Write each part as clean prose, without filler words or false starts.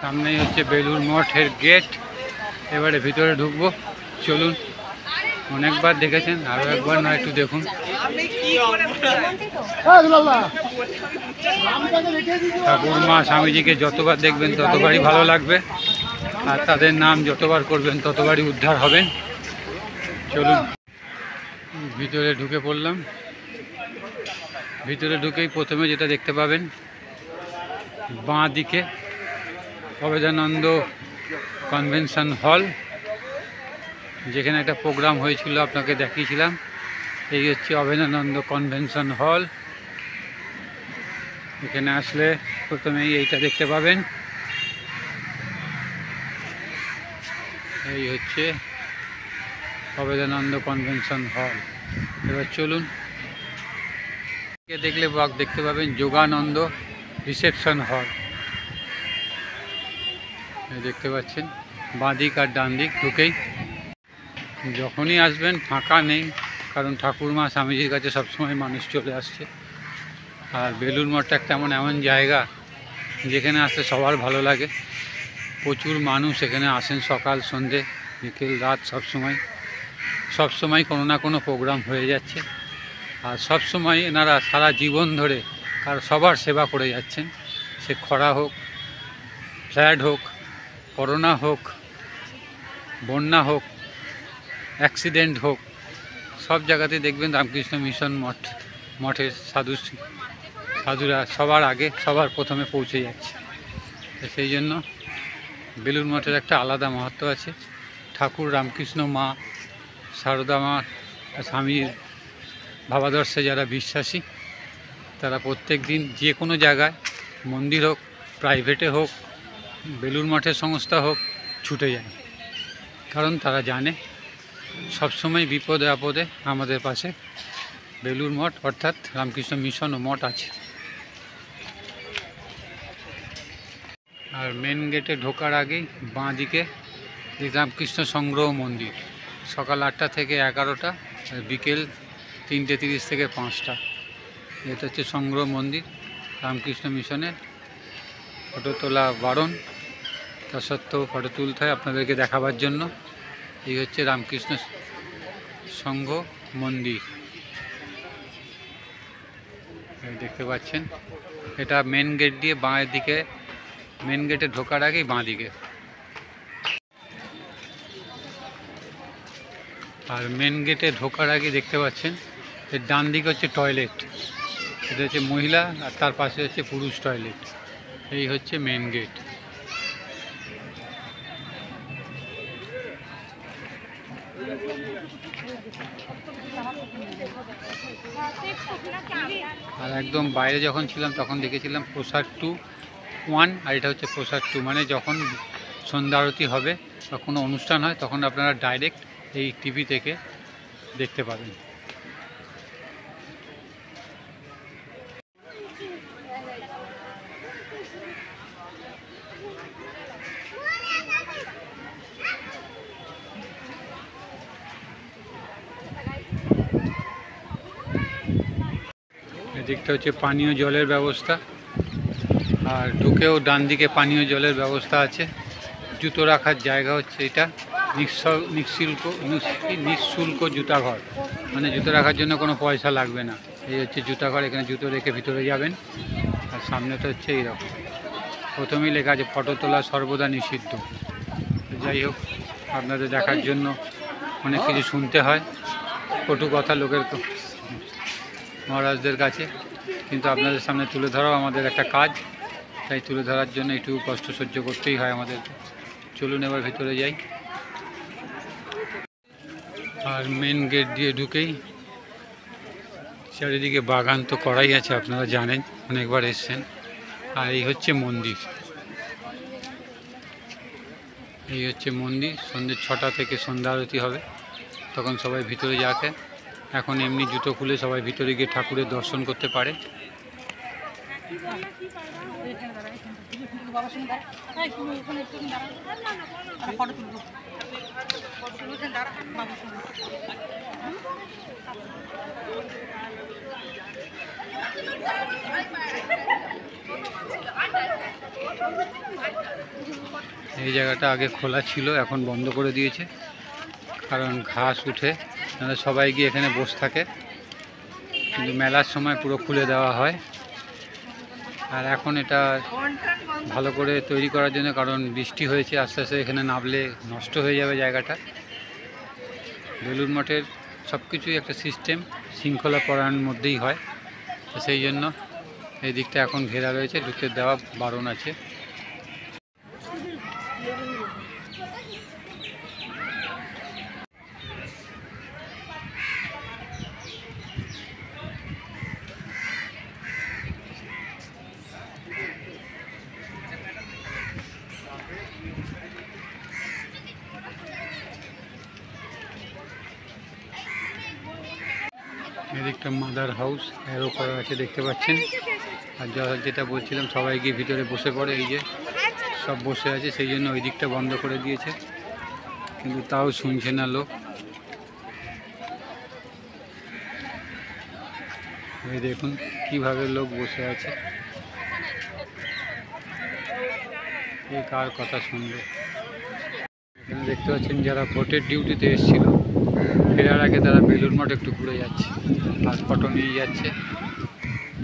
সামনেই হচ্ছে বেলুড় মঠের গেট। এবারে ভিতরে ঢুকবো, চলুন। অনেকবার দেখেছেন, আরও একবার না একটু দেখুন। ঠাকুর মা স্বামীজিকে যতবার দেখবেন ততবারই ভালো লাগবে, আর তাদের নাম যতবার করবেন ততবারই উদ্ধার হবেন। চলুন ভিতরে ঢুকে পড়লাম। ভিতরে ঢুকেই প্রথমে যেটা দেখতে পাবেন, বাঁ দিকে অভেদানন্দ কনভেনশন হল, যেখানে একটা প্রোগ্রাম হয়েছিল আপনাকে দেখিয়েছিলাম। এই হচ্ছে অভেদানন্দ কনভেনশন হল। এখানে আসলে প্রথমেই এইটা দেখতে পাবেন। এই হচ্ছে অভেদানন্দ কনভেনশন হল। এবার চলুন, দেখলে দেখতে পাবেন যোগানন্দ রিসেপশন হল। দেখতে পাচ্ছেন বাঁ দিক আর ডান দিক ঢুকেই। যখনই আসবেন ফাঁকা নেই, কারণ ঠাকুরমা স্বামীজির কাছে সবসময় মানুষ চলে আসছে। আর বেলুড় মঠটা একটা এমন জায়গা যেখানে আসতে সবার ভালো লাগে। প্রচুর মানুষ এখানে আসেন, সকাল সন্ধে বিকেল রাত সবসময় কোনো না কোনো প্রোগ্রাম হয়ে যাচ্ছে। আর সবসময় এনারা সারা জীবন ধরে সবার সেবা করে যাচ্ছেন। সে খরা হোক, ফ্ল্যাড হোক, করোনা হোক, বন্যা হোক, অ্যাক্সিডেন্ট হোক, সব জায়গাতে দেখবেন রামকৃষ্ণ মিশন মঠের সাধুরা সবার আগে সবার প্রথমে পৌঁছে যাচ্ছে। সেই জন্য বেলুড় মঠের একটা আলাদা মাহাত্ম্য আছে। ঠাকুর রামকৃষ্ণ মা, সারদা মা, স্বামীর ভাবাদর্শে যারা বিশ্বাসী, তারা প্রত্যেক দিন যে কোনো জায়গায়, মন্দির হোক, প্রাইভেটে হোক, বেলুড় মঠের সংস্থা হোক, ছুটে যায়। কারণ তারা জানে সবসময় বিপদে আপদে আমাদের পাশে বেলুড় মঠ অর্থাৎ রামকৃষ্ণ মিশন ও মঠ আছে। আর মেন গেটে ঢোকার আগেই বাঁ দিকে রামকৃষ্ণ সংগ্রহ মন্দির, সকাল 8টা থেকে 11টা, আর বিকেল 3টে 30 থেকে 5টা। এটা হচ্ছে সংগ্রহ মন্দির। রামকৃষ্ণ মিশনের ফটো তোলা বারণ, তা সত্ত্বেও ফটো তুলতে হয় আপনাদেরকে দেখাবার জন্য। এই হচ্ছে রামকৃষ্ণ সংঘ মন্দির, দেখতে পাচ্ছেন। এটা মেন গেট দিয়ে বাঁ দিকে, মেন গেটে ঢোকার আগেই বাঁ দিকে। আর মেন গেটে ঢোকার আগে দেখতে পাচ্ছেন এর ডান দিকে হচ্ছে টয়লেট। এটা হচ্ছে মহিলা, আর তার পাশে হচ্ছে পুরুষ টয়লেট। এই হচ্ছে মেন গেট। আর একদম বাইরে যখন ছিলাম তখন দেখেছিলাম প্রসাদ 2-1, আর এটা হচ্ছে প্রসাদ 2, মানে যখন সন্ধ্যা আরতি হবে বা কোনো অনুষ্ঠান হয় তখন আপনারা ডাইরেক্ট এই টিভি থেকে দেখতে পাবেন। এদিকটা হচ্ছে পানীয় জলের ব্যবস্থা, আর ঢুকেও ডান দিকে পানীয় জলের ব্যবস্থা আছে। জুতো রাখার জায়গা হচ্ছে এটা, নিঃশুল্ক জুতাঘর, মানে জুতো রাখার জন্য কোনো পয়সা লাগবে না। এই হচ্ছে জুতাঘর, এখানে জুতো রেখে ভিতরে যাবেন। আর সামনেটা হচ্ছে এইরকম, প্রথমেই লেখা আছে ফটো তোলা সর্বদা নিষিদ্ধ। যাই হোক, আপনাদের দেখার জন্য অনেক কিছু শুনতে হয়, কটু কথা লোকের মহারাজদের কাছে, কিন্তু আপনাদের সামনে তুলে ধরাও আমাদের একটা কাজ, তাই তুলে ধরার জন্য একটু কষ্ট সহ্য করতেই হয় আমাদের। চলুন এবার ভিতরে যাই। আর মেন গেট দিয়ে ঢুকেই চারিদিকে বাগান তো করাই আছে, আপনারা জানেন, অনেকবার এসছেন। আর এই হচ্ছে মন্দির, এই হচ্ছে মন্দির। সন্ধ্যে 6টা থেকে সন্ধ্যা আরতি হবে, তখন সবাই ভিতরে যাকে। এখন এমনি জুতো খুলে সবাই ভিতরে গিয়ে ঠাকুরের দর্শন করতে পারে। এই জায়গাটা আগে খোলা ছিল, এখন বন্ধ করে দিয়েছে, কারণ ঘাস উঠে নাহলে সবাই গিয়ে এখানে বসে থাকে। কিন্তু মেলার সময় পুরো খুলে দেওয়া হয়। আর এখন এটা ভালো করে তৈরি করার জন্য, কারণ বৃষ্টি হয়েছে, আস্তে আস্তে এখানে নামলে নষ্ট হয়ে যাবে জায়গাটা। বেলুড় মঠের সব কিছুই একটা সিস্টেম, শৃঙ্খলা পরায়ণের মধ্যেই হয়, তো সেই জন্য এই দিকটা এখন ঘেরা রয়েছে, ঢুকে দেওয়া বারণ আছে। এদিকটা মাদার হাউস অ্যারো করা আছে, দেখতে পাচ্ছেন। আর যেটা বলছিলাম, সবাই গিয়ে ভিতরে বসে পড়ে, এই যে সব বসে আছে, সেই জন্য ওই দিকটা বন্ধ করে দিয়েছে, কিন্তু তাও শুনছে না লোক। এই দেখুন কিভাবে লোক বসে আছে, কে কার কথা শুনবে। এখানে দেখতে পাচ্ছেন যারা ভোটের ডিউটিতে এসেছিল, ফেরার আগে তারা বেলুড় মঠ একটু ঘুরে যাচ্ছে, আর ফটো নিয়ে যাচ্ছে,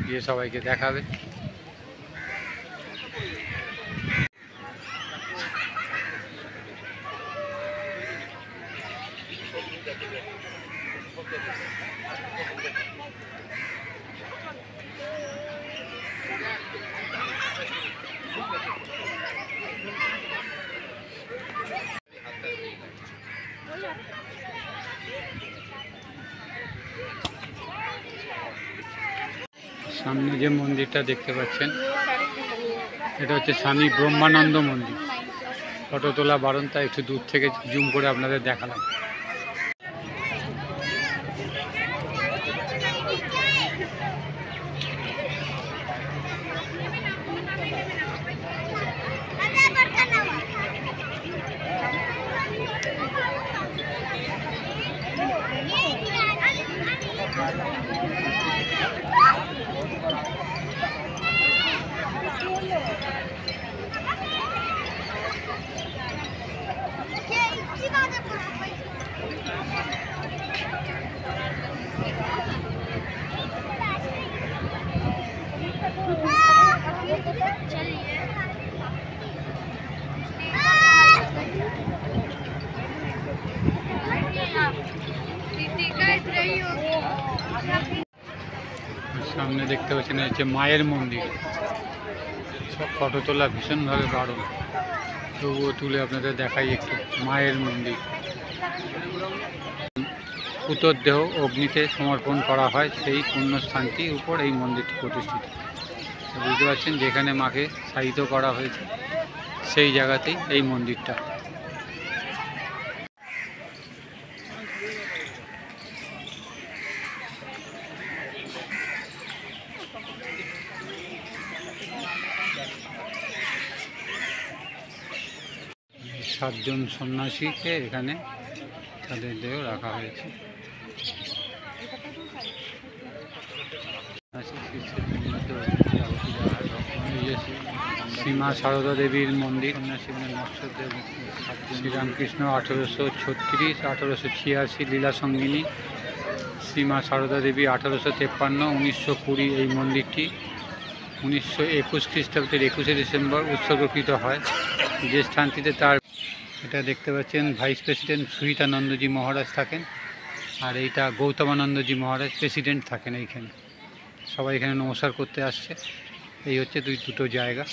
গিয়ে সবাইকে দেখাবে। সামনে যে মন্দিরটা দেখতে পাচ্ছেন, এটা হচ্ছে স্বামী ব্রহ্মানন্দ মন্দির। ফটো তোলা বারণ, তাই একটু দূর থেকে জুম করে আপনাদের দেখালাম। সামনে দেখতে পাচ্ছেন হচ্ছে মায়ের মন্দির। সব ফটো তোলা ভীষণভাবে বারণ, তবুও তুলে আপনাদের দেখাই একটু। মায়ের মন্দির, পুতর দেহ অগ্নিতে সমর্পণ করা হয়, সেই পুণ্যস্থানটির উপর এই মন্দিরটি প্রতিষ্ঠিত। বুঝতে পারছেন, যেখানে মাকে শায়িত করা হয়েছে সেই জায়গাতেই এই মন্দিরটা। সাতজন সন্ন্যাসীকে এখানে তাদের দেহ রাখা হয়েছে। শ্রীমা সারদা দেবীর মন্দির, শ্রীরামকৃষ্ণ 1836, 1886 লীলা সঙ্গিনী। শ্রীমা সারদা দেবী 1853, 1920 এই মন্দিরটি 1921 খ্রিস্টাব্দের 21শে ডিসেম্বর উৎসর্গকৃত হয়। যে স্থানটিতে তার, এটা দেখতে পাচ্ছেন ভাইস প্রেসিডেন্ট সুহিতানন্দজি মহারাজ থাকেন, আর এইটা গৌতমানন্দজি মহারাজ প্রেসিডেন্ট থাকেন। এইখানে সবাই এখানে নমস্কার করতে আসছে। এই হচ্ছে দুটো জায়গা,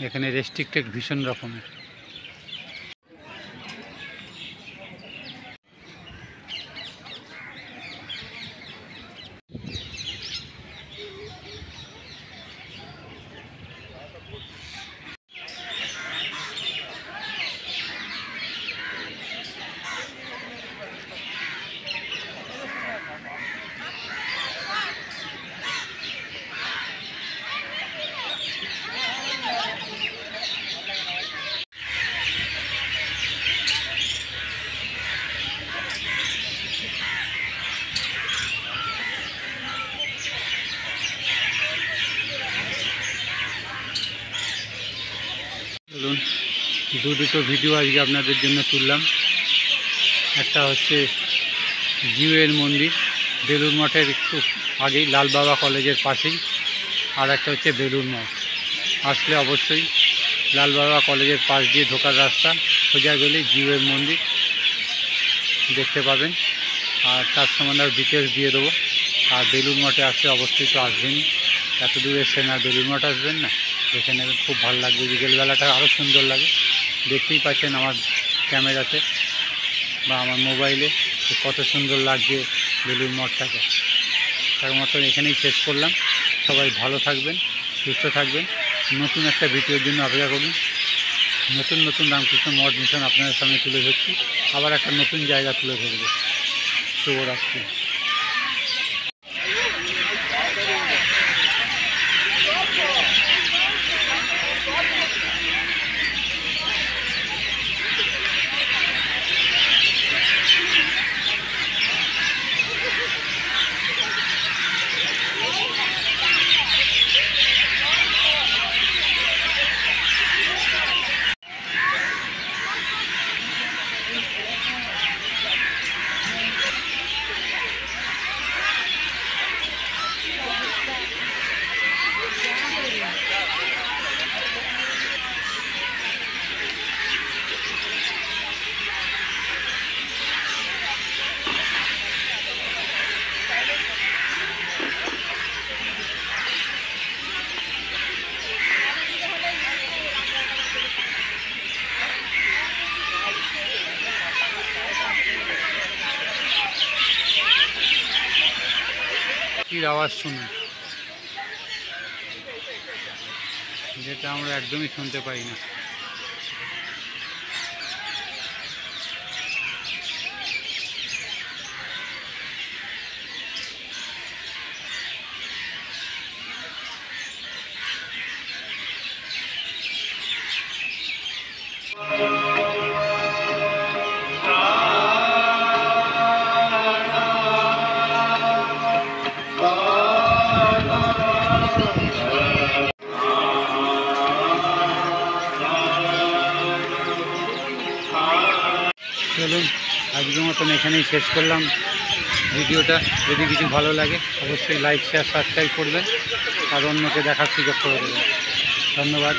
এখানে রেস্ট্রিক্টেড ভীষণ রকমের। দুটো ভিডিও আজকে আপনাদের জন্য তুললাম। একটা হচ্ছে জিউয়ের মন্দির, বেলুর মঠের একটু আগেই, লাল বাবা কলেজের পাশেই। আর একটা হচ্ছে বেলুর মঠ। আসলে অবশ্যই লাল বাবা কলেজের পাশ দিয়ে ঢোকার রাস্তা, সোজা গেলেই জিউয়ের মন্দির দেখতে পাবেন। আর তার সম্বন্ধে আর ডিটেলস দিয়ে দেবো। আর বেলুর মঠে আসলে অবশ্যই তো আসবেনই, এত দূর এসছেন আর বেলুর মঠ আসবেন না, দেখে নেবেন, খুব ভালো লাগবে। বিকেলবেলাটা আরও সুন্দর লাগে। দেখতেই পাচ্ছেন আমার ক্যামেরাতে বা আমার মোবাইলে কত সুন্দর লাগছে বেলুর মঠটাকে। তার মতন এখানেই শেষ করলাম। সবাই ভালো থাকবেন, সুস্থ থাকবেন। নতুন একটা ভিডিওর জন্য অপেক্ষা করুন। নতুন রামকৃষ্ণ মঠ মিশন আপনাদের সামনে তুলে ধরছি। আবার একটা নতুন জায়গা তুলে ধরবো। শুভরাত্রি। কি আওয়াজ শুনুন, যেটা আমরা একদমই শুনতে পাই না। চলুন, আজকের মতন এখানেই শেষ করলাম ভিডিওটা। যদি কিছু ভালো লাগে অবশ্যই লাইক, শেয়ার, সাবস্ক্রাইব করবেন আর অন্যকে দেখার সুযোগ করে দেবেন। ধন্যবাদ।